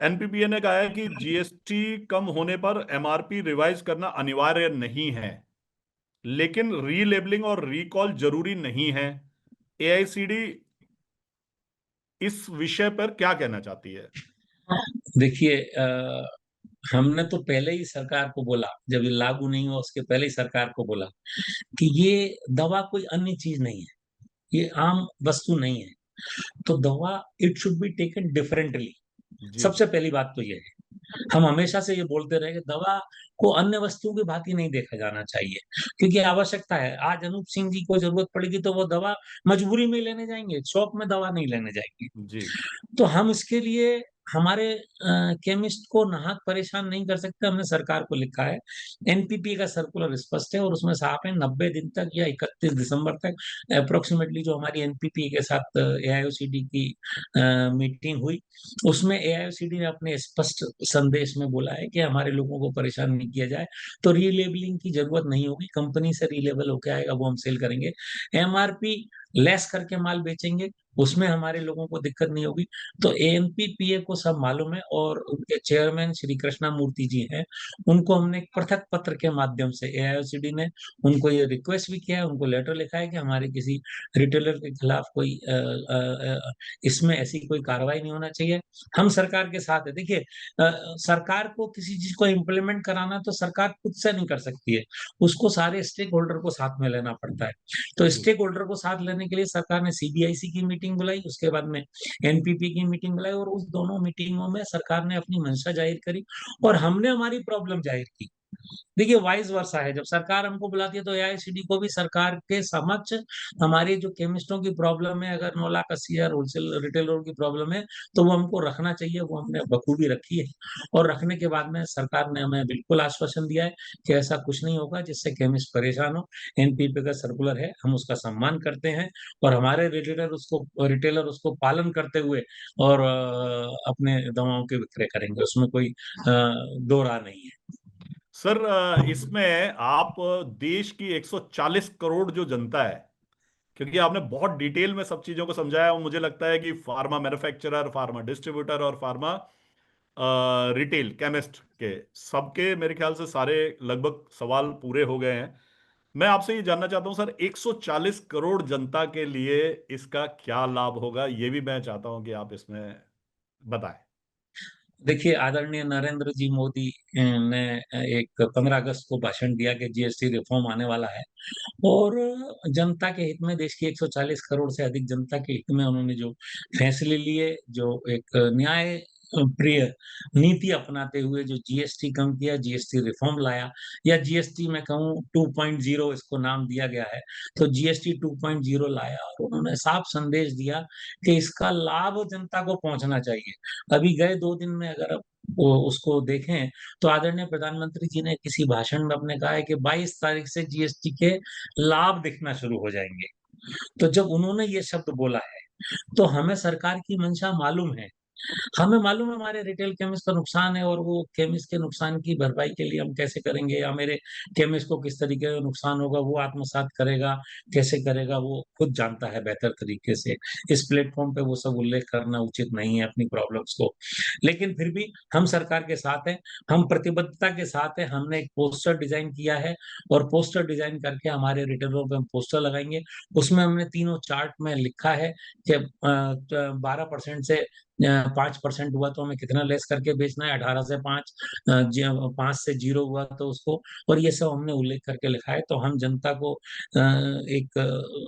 एनपीपीए ने कहा है कि जीएसटी कम होने पर एमआरपी रिवाइज करना अनिवार्य नहीं है, लेकिन रीलेबलिंग और रिकॉल जरूरी नहीं है। एआईसीडी इस विषय पर क्या कहना चाहती है? देखिए, हमने तो पहले ही सरकार को बोला, जब ये लागू नहीं हुआ उसके पहले ही सरकार को बोला कि ये दवा कोई अन्य चीज नहीं है, ये आम वस्तु नहीं है। तो दवा it should be taken differently. जी। सबसे पहली बात तो ये है। हम हमेशा से ये बोलते रहे कि दवा को अन्य वस्तुओं की भांति नहीं देखा जाना चाहिए, क्योंकि आवश्यकता है। आज अनूप सिंह जी को ज़रूरत पड़ेगी तो वो दवा मजबूरी में लेने जाएँगे, शौक में दवा नहीं लेने जाएँगे। जी। तो हम इसके लिए हमारे केमिस्ट को नाहक परेशान नहीं कर सकते, हमने सरकार को लिखा है। एनपीपी का सर्कुलर स्पष्ट है और उसमें साफ है 90 दिन तक या 31 दिसंबर तक एप्रोक्सिमेटली जो हमारी एनपीपी के साथ एआईओसीडी की मीटिंग हुई, उसमें एआईओसीडी ने अपने स्पष्ट संदेश में बोला है कि हमारे लोगों को परेशान नहीं किया जाए, तो रीलेबलिंग की ज़रूरत नहीं होगी, कंपनी से रीलेबल होके आएगा वो हम सेल करेंगे। एमआरपी लेस करके माल बेचेंगे, उसमें हमारे लोगों को दिक्कत नहीं होगी। तो एएनपीपीए को सब मालूम है और उनके चेयरमैन श्री कृष्णामूर्ति जी हैं, उनको हमने एक पृथक पत्र के माध्यम से एआईओसीडी ने उनको ये रिक्वेस्ट भी किया है, उनको लेटर लिखा है कि हमारे किसी रिटेलर के खिलाफ कोई इसमें ऐसी कोई कार्रवाई नहीं होना चाहिए। हम सरकार के साथ हैं। देखिए सरकार को किसी चीज़ को इम्प्लीमेंट कराना तो सरकार खुद से नहीं कर सकती है, उसको सारे स्टेक होल्डर को साथ में लेना पड़ता है। तो जी। स्टेक होल्डर को साथ लेने के लिए सरकार ने सीबीआईसी की मीटिंग बुलाई, उसके बाद में एनपीपी की मीटिंग बुलाई और उस दोनों मीटिंगों में सरकार ने अपनी मंशा जाहिर करी और हमने हमारी प्रॉब्लम जाहिर की। देखिए वाइस वर्सा है, जब सरकार हमको बुलाती है तो एआईसीडी को भी सरकार के समक्ष हमारी जो केमिस्टों की प्रॉब्लम है, अगर 9,80,000 होलसेल रिटेलरों की प्रॉब्लम है, तो वो हमको रखना चाहिए, वो हमने बखूबी रखी है। और रखने के बाद में सरकार ने हमें बिल्कुल आश्वासन दिया है कि ऐसा कुछ नहीं होगा जिससे केमिस्ट परेशान हो। एनपीपी का सर्कुलर है, हम उसका सम्मान करते हैं और हमारे रिटेलर उसको पालन करते हुए और अपने दवाओं के विक्रय करेंगे, उसमें कोई दो राह नहीं है। सर, इसमें आप देश की 140 करोड़ जो जनता है, क्योंकि आपने बहुत डिटेल में सब चीजों को समझाया, और मुझे लगता है कि फार्मा मैन्युफैक्चरर, फार्मा डिस्ट्रीब्यूटर और फार्मा रिटेल केमिस्ट के सबके मेरे ख्याल से सारे लगभग सवाल पूरे हो गए हैं। मैं आपसे ये जानना चाहता हूं सर, 140 करोड़ जनता के लिए इसका क्या लाभ होगा, ये भी मैं चाहता हूं कि आप इसमें बताएं। देखिए, आदरणीय नरेंद्र जी मोदी ने एक 15 अगस्त को भाषण दिया कि जीएसटी रिफॉर्म आने वाला है और जनता के हित में, देश की 140 करोड़ से अधिक जनता के हित में उन्होंने जो फैसले लिए, जो एक न्याय प्रिय नीति अपनाते हुए जो जीएसटी कम किया, जीएसटी रिफॉर्म लाया या जीएसटी मैं कहूँ 2.0 इसको नाम दिया गया है। तो जीएसटी 2.0 लाया और उन्होंने साफ संदेश दिया कि इसका लाभ जनता को पहुँचना चाहिए। अभी गए 2 दिन में अगर आप वो उसको देखें, तो आदरणीय प्रधानमंत्री जी ने किसी भाषण में अपने कहा है कि 22 तारीख से जीएसटी के लाभ दिखना शुरू हो जाएँगे। तो जब उन्होंने ये शब्द बोला है, तो हमें सरकार की मंशा मालूम है। हमें मालूम है हमारे रिटेल केमिस्ट का नुकसान है और वो केमिस्ट के नुकसान की भरपाई के लिए हम कैसे करेंगे या मेरे केमिस्ट को किस तरीके का नुकसान होगा, वो आत्मसात करेगा, कैसे करेगा वो खुद जानता है बेहतर तरीके से। इस प्लेटफ़ॉर्म पे वो सब उल्लेख करना उचित नहीं है अपनी प्रॉब्लम्स को। लेकिन फिर भी हम सरकार के साथ हैं, हम प्रतिबद्धता के साथ हैं, हमने एक पोस्टर डिज़ाइन किया है और पोस्टर डिज़ाइन करके हमारे रिटेलरों पे हम पोस्टर लगाएँगे। उसमें हमने तीनों चार्ट में लिखा है कि 12% से 5% हुआ तो हमें कितना लेस करके बेचना है, 18 से 5 5 से 0 हुआ तो उसको, और ये सब हमने उल्लेख करके लिखा है। तो हम जनता को एक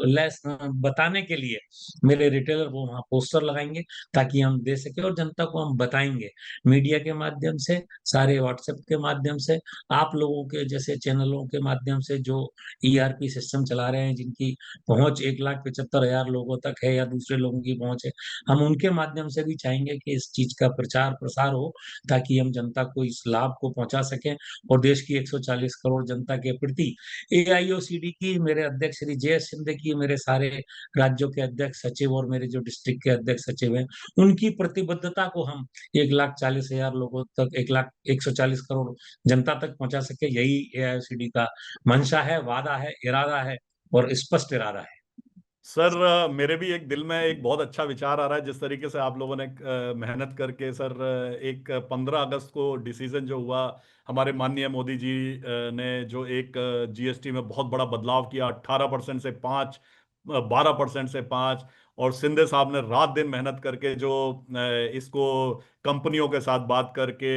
लेस बताने के लिए मेरे रिटेलर वो वहाँ पोस्टर लगाएँगे ताकि हम दे सकें और जनता को हम बताएँगे। मीडिया के माध्यम से, सारे व्हाट्सएप के माध्यम से, आप लोगों के जैसे चैनलों के माध्यम से जो ईआरपी सिस्टम चला रहे हैं, जिनकी पहुँच 1,75,000 लोगों तक है या दूसरे लोगों की पहुँच है, हम उनके माध्यम से भी चाहेंगे कि इस चीज़ का प्रचार-प्रसार हो, ताकि हम जनता को इस लाभ को पहुँचा सकें और देश की 140 करोड़ जनता के प्रति एआईओसीडी की, मेरे अध्यक्ष श्री जेएस शिंदे की, मेरे सारे राज्यों के अध्यक्ष सचिव और मेरे जो डिस्ट्रिक्ट के अध्यक्ष सचिव हैं, उनकी प्रतिबद्धता को हम 1,40,000 लोगों तक, 140 करोड़ जनता तक पहुँचा सकें, यही एआईओसीडी का मंशा है, वादा है, इरादा है और स्पष्ट इरादा है। सर, मेरे भी एक दिल में एक बहुत अच्छा विचार आ रहा है, जिस तरीके से आप लोगों ने मेहनत करके सर, एक 15 अगस्त को डिसीजन जो हुआ, हमारे माननीय मोदी जी ने जो एक जीएसटी में बहुत बड़ा बदलाव किया, 18% से 5, 12% से 5, और शिंदे साहब ने रात दिन मेहनत करके जो इसको कंपनियों के साथ बात करके,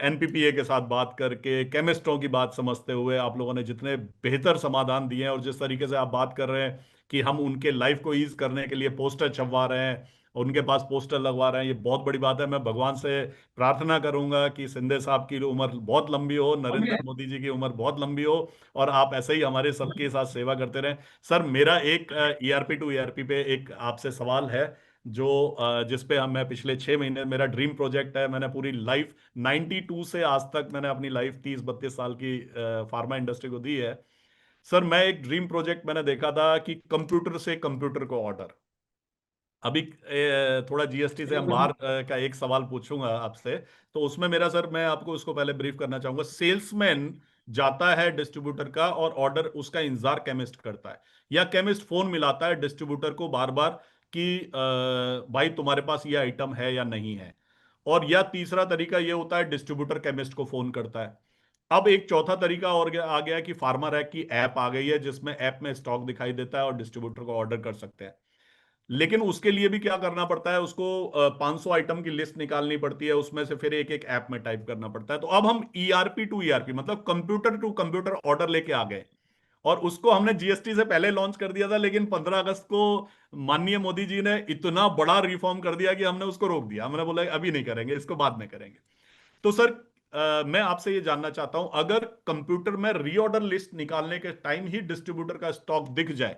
एनपीपीए के साथ बात करके, केमिस्ट्रों की बात समझते हुए आप लोगों ने जितने बेहतर समाधान दिए हैं, और जिस तरीके से आप बात कर रहे हैं कि हम उनके लाइफ को ईज करने के लिए पोस्टर छपवा रहे हैं उनके पास पोस्टर लगवा रहे हैं, ये बहुत बड़ी बात है। मैं भगवान से प्रार्थना करूंगा कि शिंदे साहब की उम्र बहुत लंबी हो, नरेंद्र मोदी जी की उम्र बहुत लंबी हो, और आप ऐसे ही हमारे सबके साथ सेवा करते रहें। सर, मेरा एक ईआरपी टू ईआरपी पे एक आपसे सवाल है, जो जिस पे हम मैं पिछले 6 महीने, मेरा ड्रीम प्रोजेक्ट है। मैंने पूरी लाइफ 92 से आज तक मैंने अपनी लाइफ 30-32 साल की फार्मा इंडस्ट्री को दी है। सर, मैं एक ड्रीम प्रोजेक्ट मैंने देखा था कि कंप्यूटर से कंप्यूटर को ऑर्डर। अभी थोड़ा जीएसटी से हम बाहर का एक सवाल पूछूंगा आपसे, तो उसमें मेरा, सर मैं आपको उसको पहले ब्रीफ करना चाहूंगा। सेल्समैन जाता है डिस्ट्रीब्यूटर का और ऑर्डर उसका इंतजार केमिस्ट करता है, या केमिस्ट फोन मिलाता है डिस्ट्रीब्यूटर को बार बार कि भाई तुम्हारे पास ये आइटम है या नहीं है। और या तीसरा तरीका ये होता है, डिस्ट्रीब्यूटर केमिस्ट को फोन करता है। अब एक चौथा तरीका और आ गया कि फार्मा रैक की ऐप आ गई है, जिसमें ऐप में स्टॉक दिखाई देता है और डिस्ट्रीब्यूटर को ऑर्डर कर सकते हैं। लेकिन उसके लिए भी क्या करना पड़ता है, उसको 500 आइटम की लिस्ट निकालनी पड़ती है, उसमें से फिर एक एक ऐप में टाइप करना पड़ता है। तो अब हम ईआरपी टू ईआरपी, मतलब कंप्यूटर टू कंप्यूटर ऑर्डर लेके आ गए, और उसको हमने जीएसटी से पहले लॉन्च कर दिया था, लेकिन 15 अगस्त को माननीय मोदी जी ने इतना बड़ा रिफॉर्म कर दिया कि हमने उसको रोक दिया। हमने बोला अभी नहीं करेंगे, इसको बाद में करेंगे। तो सर, मैं आपसे ये जानना चाहता हूं, अगर कंप्यूटर में रीऑर्डर लिस्ट निकालने के टाइम ही डिस्ट्रीब्यूटर का स्टॉक दिख जाए,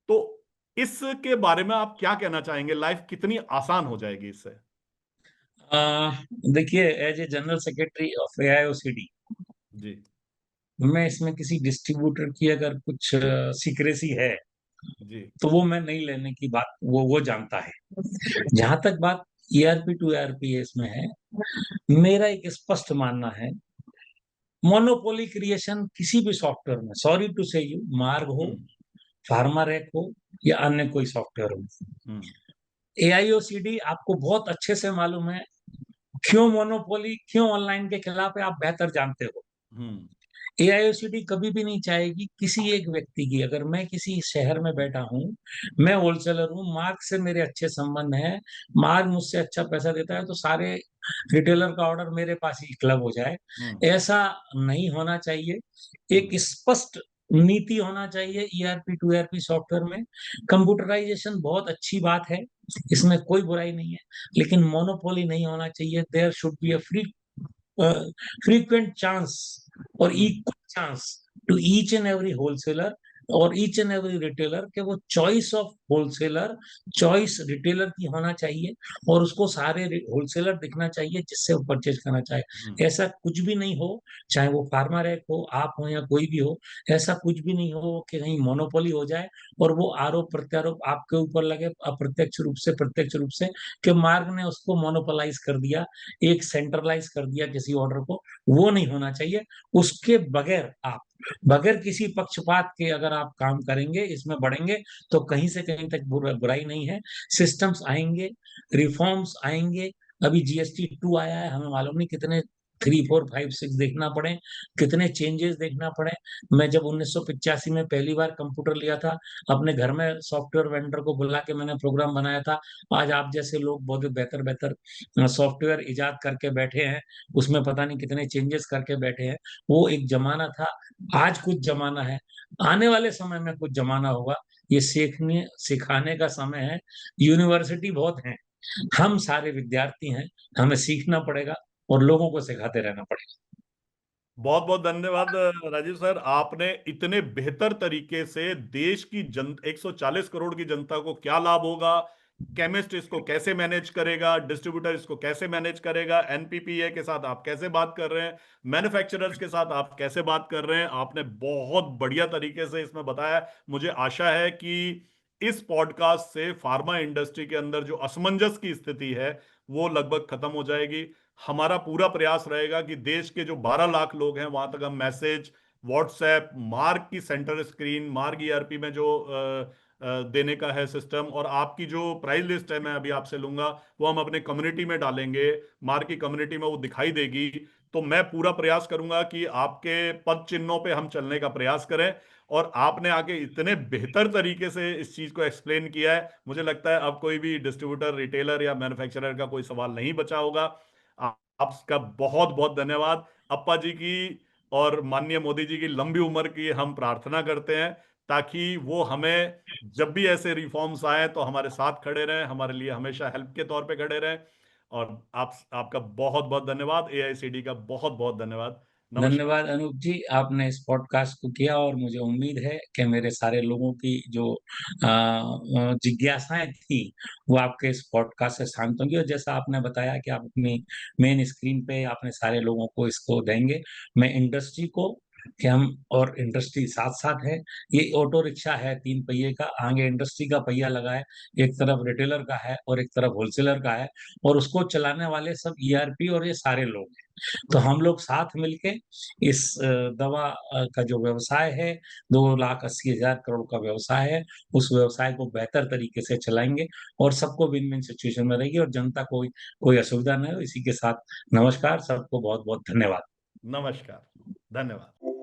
तो इसके बारे में आप क्या कहना चाहेंगे? लाइफ कितनी आसान हो जाएगी इससे? अ, देखिए, as a general secretary of AIOCD, जी। मैं इसमें किसी डिस्ट्रीब्यूटर की अगर कुछ सीक्रेसी है, जी। तो वो मैं नहीं लेने की बात, वो जानता है। जी। जहां तक बात ईआरपी टू ईआरपी इसमें है, मेरा एक स्पष्ट मानना है, मोनोपोली क्रिएशन किसी भी सॉफ्टवेयर में, सॉरी टू से यू, मार्ग हो, हम्म। फार्मारेक हो, या अन्य कोई सॉफ्टवेयर हो, हम्म। एआईओसीडी आपको बहुत अच्छे से मालूम है क्यों मोनोपोली, क्यों ऑनलाइन के खिलाफ है, आप बेहतर जानते हो। हम्म। एआईओसीडी कभी भी नहीं चाहेगी किसी एक व्यक्ति की, अगर मैं किसी शहर में बैठा हूं, मैं होलसेलर हूं, मार्ग से मेरे अच्छे संबंध है, मार्ग मुझसे अच्छा पैसा देता है, तो सारे रिटेलर का ऑर्डर मेरे पास ही क्लब हो जाए, हम्म। ऐसा नहीं होना चाहिए। एक स्पष्ट नीति होना चाहिए ईआरपी टू ईआरपी सॉफ्टवेयर में। कंप्यूटराइजेशन बहुत अच्छी बात है, इसमें कोई बुराई नहीं है, लेकिन मोनोपोली नहीं होना चाहिए। There should be a frequent chance or hmm. equal chance to each and every wholesaler और ईच एंड एवरी रिटेलर के, वो choice of wholesaler, choice retailer की होना चाहिए, और उसको सारे होलसेलर दिखना चाहिए जिससे वो परचेज करना हम्म। चाहे। ऐसा कुछ भी नहीं हो, चाहे वो फार्मा रैक हो, आप हो, या कोई भी हो, ऐसा कुछ भी नहीं हो कि कहीं मोनोपोली हो जाए और वो आरोप प्रत्यारोप आपके ऊपर लगे, अप्रत्यक्ष रूप से प्रत्यक्ष रूप से, कि मार्ग ने उसको मोनोपोलाइज कर दिया, एक सेंट्रलाइज कर दिया किसी ऑर्डर को। वो नहीं होना चाहिए। उसके बगैर आप, बगैर किसी पक्षपात के अगर आप काम करेंगे, इसमें बढ़ेंगे, तो कहीं से कहीं तक बुराई नहीं है। सिस्टम्स आएंगे, रिफॉर्म्स आएंगे। अभी जीएसटी 2 आया है, हमें मालूम नहीं कितने 3, 4, 5, 6 देखना पड़े, कितने चेंजेस देखना पड़े। मैं जब 1985 में पहली बार कंप्यूटर लिया था, अपने घर में सॉफ्टवेयर वेंडर को बुला के मैंने प्रोग्राम बनाया था। आज आप जैसे लोग बहुत बेहतर बेहतर सॉफ्टवेयर इजाद करके बैठे हैं, उसमें पता नहीं कितने चेंजेस करके बैठे हैं। वो एक जमाना था, आज कुछ जमाना है, आने वाले समय में कुछ जमाना होगा। ये सीखने सिखाने का समय है। यूनिवर्सिटी बहुत है, हम सारे विद्यार्थी हैं, हमें सीखना पड़ेगा और लोगों को सिखाते रहना पड़ेगा। बहुत बहुत धन्यवाद राजीव सर, आपने इतने बेहतर तरीके से देश की 140 करोड़ की जनता को क्या लाभ होगा, केमिस्ट इसको कैसे मैनेज करेगा, डिस्ट्रीब्यूटर इसको कैसे मैनेज करेगा, एनपीपीए के साथ आप कैसे बात कर रहे हैं, मैन्युफैक्चरर्स के साथ आप कैसे बात कर रहे हैं, आपने बहुत बढ़िया तरीके से इसमें बताया। मुझे आशा है कि इस पॉडकास्ट से फार्मा इंडस्ट्री के अंदर जो असमंजस की स्थिति है वो लगभग खत्म हो जाएगी। हमारा पूरा प्रयास रहेगा कि देश के जो 12 लाख लोग हैं वहां तक हम मैसेज, व्हाट्सएप, मार्ग की सेंटर स्क्रीन, मार्ग ईआरपी में जो देने का है सिस्टम, और आपकी जो प्राइस लिस्ट है मैं अभी आपसे लूंगा, वो हम अपने कम्युनिटी में डालेंगे, मार्ग की कम्युनिटी में वो दिखाई देगी। तो मैं पूरा प्रयास करूंगा कि आपके पद चिन्हों पे हम चलने का प्रयास करें। और आपने आके इतने बेहतर तरीके से इस चीज को एक्सप्लेन किया है, मुझे लगता है अब कोई भी डिस्ट्रीब्यूटर, रिटेलर या मैन्युफैक्चरर का कोई सवाल नहीं बचा होगा। आपका बहुत बहुत धन्यवाद। अप्पा जी की और माननीय मोदी जी की लंबी उम्र की हम प्रार्थना करते हैं। ताकि वो हमें जब भी ऐसे रिफॉर्म्स आए तो हमारे साथ खड़े रहें, हमारे लिए हमेशा हेल्प के तौर पे खड़े रहें। और आपका बहुत बहुत धन्यवाद, एआईसीडी का बहुत बहुत धन्यवाद। नमस्कार। धन्यवाद अनूप जी, आपने इस पॉडकास्ट को किया और मुझे उम्मीद है कि मेरे सारे लोगों की जो जिज्ञासाएँ थी, वो आपके इस पॉडकास्ट से शांत होंगी और जैसा आपने बताया कि आप अपनी मेन स्क्रीन पे आपने सारे लोगों को इसको देंगे। मैं इंडस्ट्री को कि हम और इंडस्ट्री साथ-साथ है। ये ऑटो रिक्शा है 3 पहिए का, आगे इंडस्ट्री का पहिया लगा है। एक तरफ रिटेलर का है और एक तरफ होलसेलर का है और उसको चलाने वाले सब ईआरपी और ये सारे लोग हैं। तो हम लोग साथ मिलके इस दवा का जो व्यवसाय है, 2,80,000 करोड़ का व्यवसाय है, उस व्यवसाय को बेहतर तरीके से चलाएँगे और सबको विन-विन सिचुएशन में रहेगी और जनता को कोई असुविधा ना हो। इसी के साथ नमस्कार, सबको बहुत-बहुत धन्यवाद। नमस्कार। धन्यवाद।